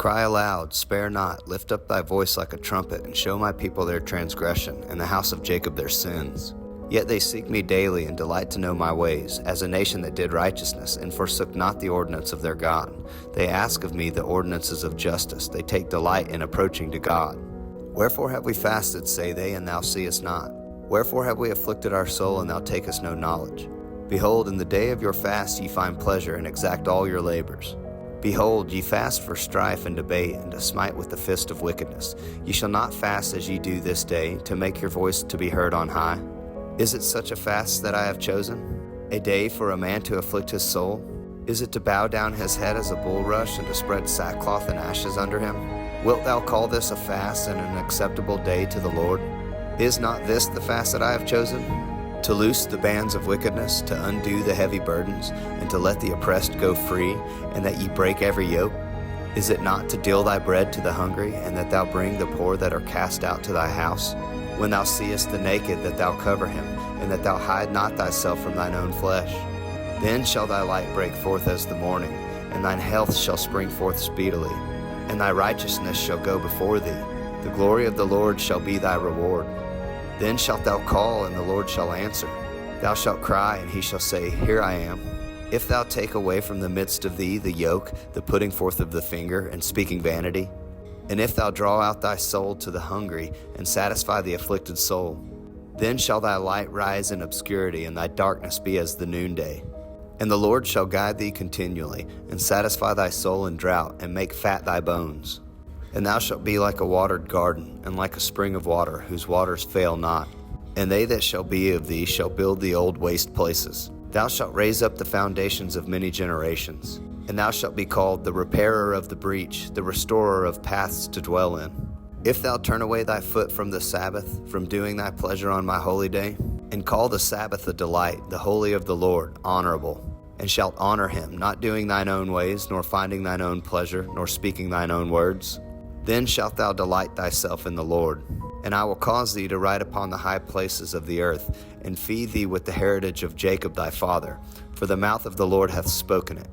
Cry aloud, spare not, lift up thy voice like a trumpet, and show my people their transgression, and the house of Jacob their sins. Yet they seek me daily and delight to know my ways, as a nation that did righteousness, and forsook not the ordinance of their God. They ask of me the ordinances of justice, they take delight in approaching to God. Wherefore have we fasted, say they, and thou seest not? Wherefore have we afflicted our soul, and thou takest no knowledge? Behold, in the day of your fast ye find pleasure, and exact all your labors. Behold, ye fast for strife and debate, and to smite with the fist of wickedness. Ye shall not fast as ye do this day, to make your voice to be heard on high. Is it such a fast that I have chosen? A day for a man to afflict his soul? Is it to bow down his head as a bulrush, and to spread sackcloth and ashes under him? Wilt thou call this a fast and an acceptable day to the Lord? Is not this the fast that I have chosen? To loose the bands of wickedness, to undo the heavy burdens, and to let the oppressed go free, and that ye break every yoke? Is it not to deal thy bread to the hungry, and that thou bring the poor that are cast out to thy house? When thou seest the naked, that thou cover him, and that thou hide not thyself from thine own flesh. Then shall thy light break forth as the morning, and thine health shall spring forth speedily, and thy righteousness shall go before thee. The glory of the Lord shall be thy reward. Then shalt thou call, and the Lord shall answer. Thou shalt cry, and he shall say, Here I am. If thou take away from the midst of thee the yoke, the putting forth of the finger, and speaking vanity, and if thou draw out thy soul to the hungry, and satisfy the afflicted soul, then shall thy light rise in obscurity, and thy darkness be as the noonday. And the Lord shall guide thee continually, and satisfy thy soul in drought, and make fat thy bones. And thou shalt be like a watered garden, and like a spring of water, whose waters fail not. And they that shall be of thee shall build the old waste places. Thou shalt raise up the foundations of many generations. And thou shalt be called the repairer of the breach, the restorer of paths to dwell in. If thou turn away thy foot from the Sabbath, from doing thy pleasure on my holy day, and call the Sabbath a delight, the holy of the Lord honorable, and shalt honor him, not doing thine own ways, nor finding thine own pleasure, nor speaking thine own words, then shalt thou delight thyself in the Lord. And I will cause thee to ride upon the high places of the earth, and feed thee with the heritage of Jacob thy father, for the mouth of the Lord hath spoken it.